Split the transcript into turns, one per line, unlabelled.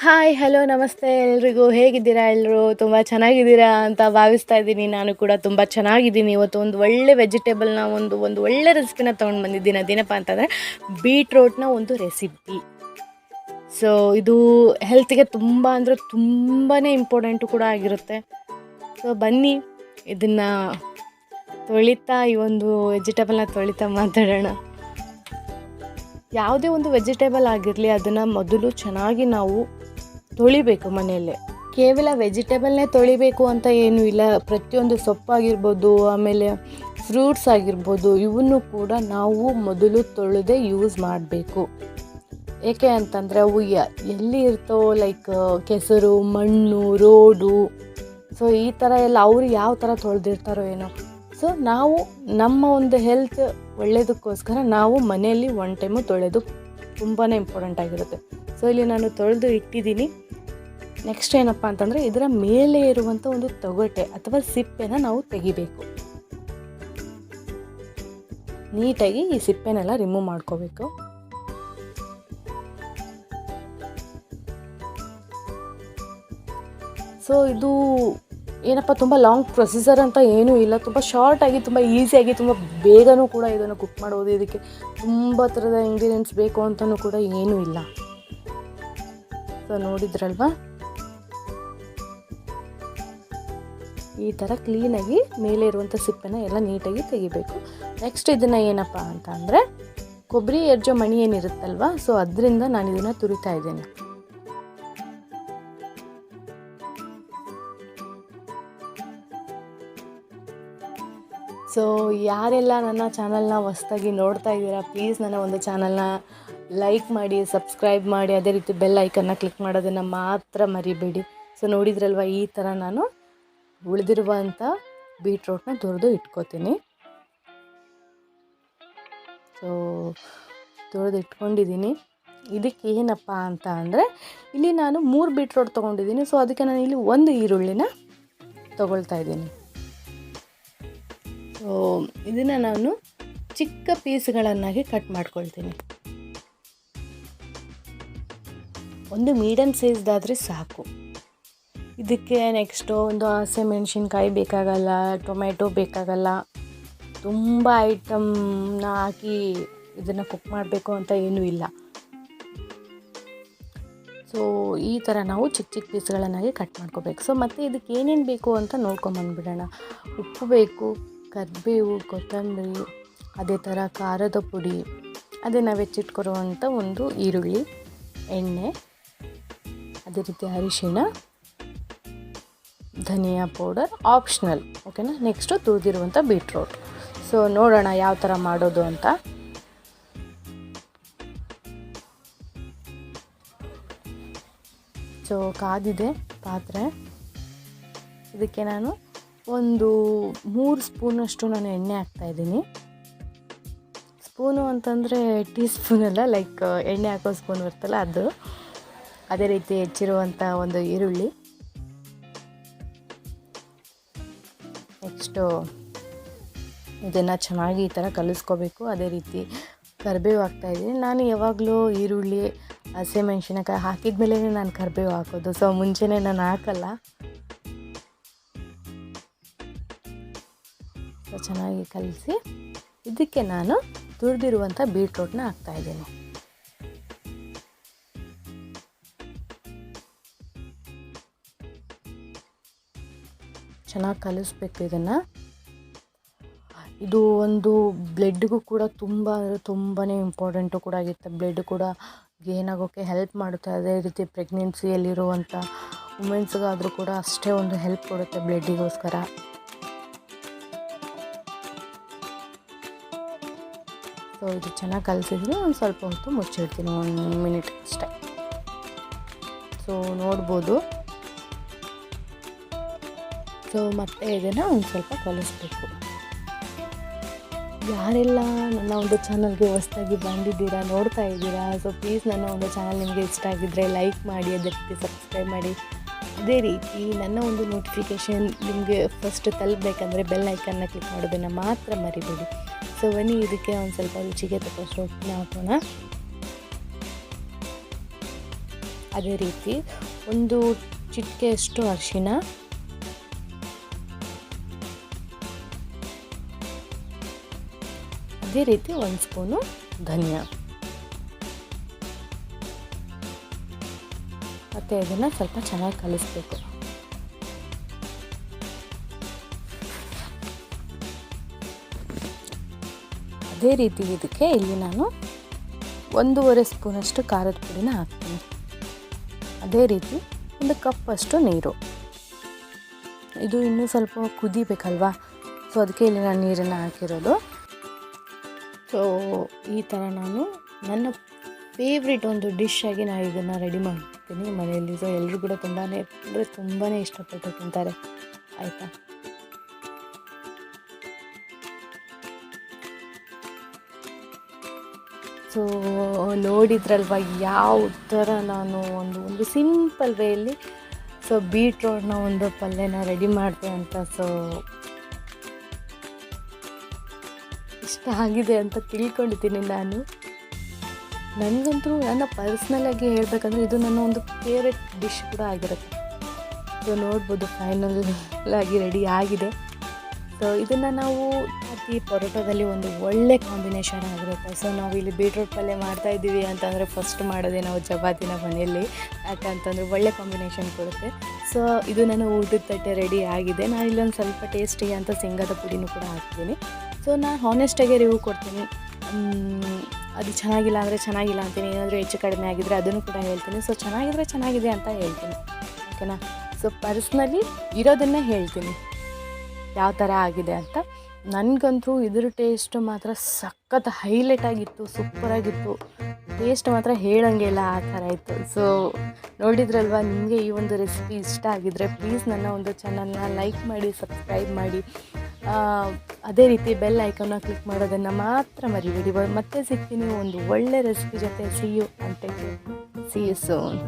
Hi hello ನಮಸ್ತೆ ಎಲ್ರಿಗೂ. ಹೇಗಿದ್ದೀರಾ? ಎಲ್ಲರೂ ತುಂಬ ಚೆನ್ನಾಗಿದ್ದೀರಾ ಅಂತ ಭಾವಿಸ್ತಾ ಇದ್ದೀನಿ. ನಾನು ಕೂಡ ತುಂಬ ಚೆನ್ನಾಗಿದ್ದೀನಿ. ಇವತ್ತು ಒಂದು ಒಳ್ಳೆ ವೆಜಿಟೇಬಲ್ನ ಒಂದು ಒಳ್ಳೆ ರೆಸಿಪಿನ ತೊಗೊಂಡು ಬಂದಿದ್ದೀನಿ. ಅದೇನಪ್ಪ ಅಂತಂದರೆ ಬೀಟ್ರೋಟ್ನ ಒಂದು ರೆಸಿಪಿ. ಸೊ ಇದು ಹೆಲ್ತ್ಗೆ ತುಂಬ ಅಂದರೆ ತುಂಬಾ ಇಂಪಾರ್ಟೆಂಟು ಕೂಡ ಆಗಿರುತ್ತೆ. ಸೊ ಬನ್ನಿ ಇದನ್ನು ತೊಳಿತಾ ಈ ಒಂದು ವೆಜಿಟೇಬಲ್ನ ತೊಳಿತಾ ಮಾತಾಡೋಣ. ಯಾವುದೇ ಒಂದು ವೆಜಿಟೇಬಲ್ ಆಗಿರಲಿ ಅದನ್ನು ಮೊದಲು ಚೆನ್ನಾಗಿ ನಾವು ತೊಳಿಬೇಕು ಮನೆಯಲ್ಲೇ. ಕೇವಲ ವೆಜಿಟೇಬಲ್ನೇ ತೊಳಿಬೇಕು ಅಂತ ಏನೂ ಇಲ್ಲ. ಪ್ರತಿಯೊಂದು ಸೊಪ್ಪಾಗಿರ್ಬೋದು, ಆಮೇಲೆ ಫ್ರೂಟ್ಸ್ ಆಗಿರ್ಬೋದು, ಇವನ್ನು ಕೂಡ ನಾವು ಮೊದಲು ತೊಳೆದೇ ಯೂಸ್ ಮಾಡಬೇಕು. ಏಕೆ ಅಂತಂದರೆ ಅವು ಎಲ್ಲಿ ಇರ್ತವೋ, ಲೈಕ್ ಕೆಸರು, ಮಣ್ಣು, ರೋಡು, ಸೊ ಈ ಥರ ಎಲ್ಲ ಅವ್ರು ಯಾವ ಥರ ತೊಳೆದಿರ್ತಾರೋ ಏನೋ. ಸೊ ನಾವು ನಮ್ಮ ಒಂದು ಹೆಲ್ತ್ ಒಳ್ಳೆಯದಕ್ಕೋಸ್ಕರ ನಾವು ಮನೆಯಲ್ಲಿ ಒನ್ ಟೈಮು ತೊಳೆದು ತುಂಬಾ ಇಂಪಾರ್ಟೆಂಟ್ ಆಗಿರುತ್ತೆ. ಸೊ ಇಲ್ಲಿ ನಾನು ತೊಳೆದು ಇಟ್ಟಿದ್ದೀನಿ. ನೆಕ್ಸ್ಟ್ ಏನಪ್ಪ ಅಂತಂದರೆ ಇದರ ಮೇಲೆ ಇರುವಂಥ ಒಂದು ತೊಗಟೆ ಅಥವಾ ಸಿಪ್ಪೆನ ನಾವು ತೆಗಿಬೇಕು. ನೀಟಾಗಿ ಈ ಸಿಪ್ಪೆನೆಲ್ಲ ರಿಮೂವ್ ಮಾಡ್ಕೋಬೇಕು. ಸೊ ಇದು ಏನಪ್ಪ ತುಂಬ ಲಾಂಗ್ ಪ್ರೊಸೀಜರ್ ಅಂತ ಏನೂ ಇಲ್ಲ. ತುಂಬ ಶಾರ್ಟಾಗಿ, ತುಂಬ ಈಸಿಯಾಗಿ, ತುಂಬ ಬೇಗನೂ ಕೂಡ ಇದನ್ನು ಕುಕ್ ಮಾಡ್ಬೋದು. ಇದಕ್ಕೆ ತುಂಬ ಥರದ ಇಂಗ್ರೀಡಿಯೆಂಟ್ಸ್ ಬೇಕು ಅಂತಲೂ ಕೂಡ ಏನೂ ಇಲ್ಲ. ಸೊ ನೋಡಿದ್ರಲ್ವಾ, ಈ ಥರ ಕ್ಲೀನಾಗಿ ಮೇಲೆ ಇರುವಂಥ ಸಿಪ್ಪೆನ ಎಲ್ಲ ನೀಟಾಗಿ ತೆಗಿಬೇಕು. ನೆಕ್ಸ್ಟ್ ಇದನ್ನು ಏನಪ್ಪ ಅಂತ ಅಂದರೆ ಕೊಬ್ಬರಿ ಎರ್ಜೋ ಮಣಿ ಏನಿರುತ್ತಲ್ವ, ಸೊ ಅದರಿಂದ ನಾನು ಇದನ್ನು ತುರಿತಾ ಇದ್ದೇನೆ. ಸೊ ಯಾರೆಲ್ಲ ನನ್ನ ಚಾನಲ್ನ ಹೊಸ್ದಾಗಿ ನೋಡ್ತಾ ಇದ್ದೀರಾ, ಪ್ಲೀಸ್ ನನ್ನ ಒಂದು ಚಾನಲ್ನ ಲೈಕ್ ಮಾಡಿ, ಸಬ್ಸ್ಕ್ರೈಬ್ ಮಾಡಿ, ಅದೇ ರೀತಿ ಬೆಲ್ ಐಕನ್ನ ಕ್ಲಿಕ್ ಮಾಡೋದನ್ನು ಮಾತ್ರ ಮರಿಬೇಡಿ. ಸೊ ನೋಡಿದ್ರಲ್ವ, ಈ ಥರ ನಾನು ಉಳಿದಿರುವಂಥ ಬೀಟ್ರೋಟ್ನ ತುರಿದು ಇಟ್ಕೋತೀನಿ. ಸೊ ತುರಿದು ಇಟ್ಕೊಂಡಿದ್ದೀನಿ. ಇದಕ್ಕೆ ಏನಪ್ಪ ಅಂತ ಅಂದರೆ ಇಲ್ಲಿ ನಾನು 3 ಬೀಟ್ರೋಟ್ ತೊಗೊಂಡಿದ್ದೀನಿ. ಸೊ ಅದಕ್ಕೆ ನಾನು ಇಲ್ಲಿ 1 ಈರುಳ್ಳಿನ ತೊಗೊಳ್ತಾ ಇದ್ದೀನಿ. ಸೊ ಇದನ್ನು ನಾನು ಚಿಕ್ಕ ಪೀಸ್ಗಳನ್ನಾಗಿ ಕಟ್ ಮಾಡ್ಕೊಳ್ತೀನಿ. ಒಂದು ಮೀಡಿಯಮ್ ಸೈಜ್ದಾದರೆ ಸಾಕು. ಇದಕ್ಕೆ ನೆಕ್ಸ್ಟು ಒಂದು ಹಸಿಮೆಣ್ಸಿನ್ಕಾಯಿ ಬೇಕಾಗಲ್ಲ, ಟೊಮೆಟೊ ಬೇಕಾಗಲ್ಲ. ತುಂಬ ಐಟಮ್ನ ಹಾಕಿ ಇದನ್ನು ಕುಕ್ ಮಾಡಬೇಕು ಅಂತ ಏನೂ ಇಲ್ಲ. ಸೊ ಈ ಥರ ನಾವು ಚಿಕ್ಕ ಚಿಕ್ಕ ಪೀಸ್ಗಳನ್ನಾಗಿ ಕಟ್ ಮಾಡ್ಕೋಬೇಕು. ಸೊ ಮತ್ತು ಇದಕ್ಕೆ ಏನೇನು ಬೇಕು ಅಂತ ನೋಡ್ಕೊಂಬಂದ್ಬಿಡೋಣ. ಉಪ್ಪು ಬೇಕು, ಕರಿಬೇವು, ಕೊತ್ತಂಬರಿ, ಅದೇ ಥರ ಖಾರದ ಪುಡಿ, ಅದೇ ನಾವು ಹೆಚ್ಚಿಟ್ಕೊರುವಂಥ ಒಂದು ಈರುಳ್ಳಿ, ಎಣ್ಣೆ, ಅದೇ ರೀತಿ ಅರಿಶಿಣ, ಧನಿಯಾ ಪೌಡರ್ ಆಪ್ಷನಲ್, ಓಕೆನಾ. ನೆಕ್ಸ್ಟು ತುರಿದಿರುವಂಥ ಬೀಟ್ರೋಟ್. ಸೊ ನೋಡೋಣ ಯಾವ ಥರ ಮಾಡೋದು ಅಂತ. ಸೊ ಕಾದಿದೆ ಪಾತ್ರೆ. ಇದಕ್ಕೆ ನಾನು ಒಂದು 3 ಸ್ಪೂನಷ್ಟು ನಾನು ಎಣ್ಣೆ ಹಾಕ್ತಾಯಿದ್ದೀನಿ. ಸ್ಪೂನು ಅಂತಂದರೆ ಟೀ ಸ್ಪೂನಲ್ಲ, ಲೈಕ್ ಎಣ್ಣೆ ಹಾಕೋ ಸ್ಪೂನ್ ಬರ್ತಲ್ಲ ಅದು. ಅದೇ ರೀತಿ ಹೆಚ್ಚಿರುವಂಥ ಒಂದು ಈರುಳ್ಳಿ. ನೆಕ್ಸ್ಟು ಇದನ್ನು ಚೆನ್ನಾಗಿ ಈ ಥರ ಕಲಿಸ್ಕೋಬೇಕು. ಅದೇ ರೀತಿ ಕರಿಬೇವು ಹಾಕ್ತಾಯಿದ್ದೀನಿ. ನಾನು ಯಾವಾಗಲೂ ಈರುಳ್ಳಿ, ಹಸಿಮೆಣ್ಸಿನಕಾಯಿ ಹಾಕಿದ ಮೇಲೆ ನಾನು ಕರಿಬೇವು ಹಾಕೋದು. ಸೊ ಮುಂಚೆನೇ ನಾನು ಹಾಕಲ್ಲ. ಸೊ ಚೆನ್ನಾಗಿ ಕಲಿಸಿ ಇದಕ್ಕೆ ನಾನು ತುರಿದಿರುವಂಥ ಬೀಟ್ರೋಟ್ನ ಹಾಕ್ತಾಯಿದ್ದೀನಿ. ಚೆನ್ನಾಗಿ ಕಲಿಸ್ಬೇಕು ಇದನ್ನು. ಇದು ಒಂದು ಬ್ಲಡ್ಗೂ ಕೂಡ ತುಂಬ ಅಂದರೆ ತುಂಬಾ ಇಂಪಾರ್ಟೆಂಟು ಕೂಡ ಆಗಿರುತ್ತೆ. ಬ್ಲಡ್ ಕೂಡ ಗೇನ್ ಆಗೋಕ್ಕೆ ಹೆಲ್ಪ್ ಮಾಡುತ್ತೆ. ಅದೇ ರೀತಿ ಪ್ರೆಗ್ನೆನ್ಸಿಯಲ್ಲಿರುವಂಥ ವುಮೆನ್ಸ್ಗಾದರೂ ಕೂಡ ಅಷ್ಟೇ ಒಂದು ಹೆಲ್ಪ್ ಕೊಡುತ್ತೆ ಬ್ಲಡ್ಡಿಗೋಸ್ಕರ. ಸೊ ಇದು ಚೆನ್ನಾಗಿ ಕಲಿಸಿದ್ದೀನಿ. ಒಂದು ಸ್ವಲ್ಪ ಹೊತ್ತು ಮುಚ್ಚಿಡ್ತೀನಿ, 1 ಮಿನಿಟ್ ಅಷ್ಟೇ. ಸೊ ನೋಡ್ಬೋದು. ಸೊ ಮತ್ತೆ ಇದನ್ನು ಒಂದು ಸ್ವಲ್ಪ ಕಲಿಸ್ಬೇಕು. ಯಾರೆಲ್ಲ ನನ್ನ ಒಂದು ಚಾನಲ್ಗೆ ಹೊಸದಾಗಿ ಬಂದಿದ್ದೀರಾ, ನೋಡ್ತಾ ಇದ್ದೀರಾ, ಸೊ ಪ್ಲೀಸ್ ನನ್ನ ಒಂದು ಚಾನಲ್ ನಿಮಗೆ ಇಷ್ಟ ಆಗಿದ್ದರೆ ಲೈಕ್ ಮಾಡಿ, ಅದೇ ರೀತಿ ಸಬ್ಸ್ಕ್ರೈಬ್ ಮಾಡಿ. ಅದೇ ರೀತಿ ನನ್ನ ಒಂದು ನೋಟಿಫಿಕೇಷನ್ ನಿಮಗೆ ಫಸ್ಟ್ ತಲುಪಬೇಕಂದ್ರೆ ಬೆಲ್ ಐಕನ್ನ ಕ್ಲಿಕ್ ಮಾಡೋದನ್ನು ಮಾತ್ರ ಮರಿಬೇಡಿ. ಸೊ ಬನ್ನಿ ಇದಕ್ಕೆ ಒಂದು ಸ್ವಲ್ಪ ರುಚಿಗೆ ತಕ್ಕಷ್ಟು ಉಪ್ಪನ್ನ ಹಾಕೋಣ. ಅದೇ ರೀತಿ ಒಂದು ಚಿಟಿಕೆಯಷ್ಟು ಅರಿಶಿನ, ಅದೇ ರೀತಿ 1 ಸ್ಪೂನು ಧನಿಯಾ, ಮತ್ತು ಇದನ್ನು ಸ್ವಲ್ಪ ಚೆನ್ನಾಗಿ ಕಲಿಸ್ಬೇಕು. ಅದೇ ರೀತಿ ಇದಕ್ಕೆ ಇಲ್ಲಿ ನಾನು 1.5 ಸ್ಪೂನಷ್ಟು ಖಾರದ ಪುಡಿನ ಹಾಕ್ತೀನಿ. ಅದೇ ರೀತಿ 1 ಕಪ್ಪಷ್ಟು ನೀರು. ಇದು ಇನ್ನೂ ಸ್ವಲ್ಪ ಕುದಿಬೇಕಲ್ವಾ, ಸೊ ಅದಕ್ಕೆ ಇಲ್ಲಿ ನಾನು ನೀರನ್ನು ಹಾಕಿರೋದು. ಸೊ ಈ ಥರ ನಾನು ನನ್ನ ಫೇವ್ರೆಟ್ ಒಂದು ಡಿಶ್ ಆಗಿ ನಾನು ಇದನ್ನು ರೆಡಿ ಮಾಡ್ತೀನಿ ಮನೆಯಲ್ಲಿ. ಸೊ ಎಲ್ಲರೂ ಕೂಡ ತುಂಬಾ ಇಷ್ಟಪಟ್ಟು ತಿಂತಾರೆ. ಆಯಿತಾ? ಸೊ ನೋಡಿದ್ರಲ್ವ ಯಾವ ಥರ ನಾನು ಒಂದು ಸಿಂಪಲ್ ವೇಯಲ್ಲಿ ಸೊ ಬೀಟ್ರೋಟ್ನ ಒಂದು ಪಲ್ಯನ ರೆಡಿ ಮಾಡಿದೆ ಅಂತ. ಸೊ ಇಷ್ಟ ಆಗಿದೆ ಅಂತ ತಿಳ್ಕೊಂಡಿದ್ದೀನಿ ನಾನು. ನನಗಂತೂ ನನ್ನ ಪರ್ಸ್ನಲಾಗಿ ಹೇಳಬೇಕಂದ್ರೆ ಇದು ನನ್ನ ಒಂದು ಫೇವ್ರೆಟ್ ಡಿಶ್ ಕೂಡ ಆಗಿರುತ್ತೆ. ಸೊ ನೋಡ್ಬೋದು ಫೈನಲ್ ಆಗಿ ರೆಡಿ ಆಗಿದೆ. ಸೊ ಇದನ್ನು ನಾವು ಚಪಾತಿ ಪರೋಟದಲ್ಲಿ ಒಂದು ಒಳ್ಳೆ ಕಾಂಬಿನೇಷನ್ ಆಗಿರುತ್ತೆ. ಸೊ ನಾವು ಇಲ್ಲಿ ಬೀಟ್ರೋಟ್ ಪಲ್ಯ ಮಾಡ್ತಾಯಿದ್ದೀವಿ ಅಂತಂದರೆ ಫಸ್ಟ್ ಮಾಡೋದೇ ನಾವು ಚಪಾತಿನ ಮನೆಯಲ್ಲಿ, ಯಾಕಂತಂದರೆ ಒಳ್ಳೆ ಕಾಂಬಿನೇಷನ್ ಕೊಡುತ್ತೆ. ಸೊ ಇದು ನನ್ನ ಊಟದ ತಟ್ಟೆ ರೆಡಿ ಆಗಿದೆ. ನಾನು ಇಲ್ಲೊಂದು ಸ್ವಲ್ಪ ಟೇಸ್ಟಿಗೆ ಅಂತ ಶೇಂಗಾದ ಪುಡಿನೂ ಕೂಡ ಹಾಕ್ತೀನಿ. ಸೊ ನಾನು ಹಾನೆಸ್ಟಾಗಿ ರಿವ್ಯೂ ಕೊಡ್ತೀನಿ. ಅದು ಚೆನ್ನಾಗಿಲ್ಲ ಅಂದರೆ ಚೆನ್ನಾಗಿಲ್ಲ ಅಂತೀನಿ, ಏನಾದರೂ ಹೆಚ್ಚು ಕಡಿಮೆ ಆಗಿದ್ದರೆ ಅದನ್ನು ಕೂಡ ಹೇಳ್ತೀನಿ. ಸೊ ಚೆನ್ನಾಗಿದ್ರೆ ಚೆನ್ನಾಗಿದೆ ಅಂತ ಹೇಳ್ತೀನಿ, ಓಕೆನಾ? ಸೊ ಪರ್ಸ್ನಲಿ ಇರೋದನ್ನೇ ಹೇಳ್ತೀನಿ ಯಾವ ಥರ ಆಗಿದೆ ಅಂತ. ನನಗಂತೂ ಇದ್ರ ಟೇಸ್ಟ್ ಮಾತ್ರ ಸಖತ್ ಹೈಲೈಟ್ ಆಗಿತ್ತು, ಸೂಪರಾಗಿತ್ತು. ಟೇಸ್ಟ್ ಮಾತ್ರ ಹೇಳೋಂಗೆ ಇಲ್ಲ, ಆ ಥರ ಇತ್ತು. ಸೊ ನೋಡಿದ್ರಲ್ವ, ನಿಮಗೆ ಈ ಒಂದು ರೆಸಿಪಿ ಇಷ್ಟ ಆಗಿದ್ದರೆ ಪ್ಲೀಸ್ ನನ್ನ ಒಂದು ಚಾನಲ್ನ ಲೈಕ್ ಮಾಡಿ, ಸಬ್ಸ್ಕ್ರೈಬ್ ಮಾಡಿ, ಅದೇ ರೀತಿ ಬೆಲ್ ಐಕಾನ್ನ ಕ್ಲಿಕ್ ಮಾಡೋದನ್ನು ಮಾತ್ರ ಮರಿಬೇಡಿ. ಮತ್ತೆ ಸಿಗ್ತೀನಿ ಒಂದು ಒಳ್ಳೆ ರೆಸಿಪಿ ಜೊತೆ. See you soon.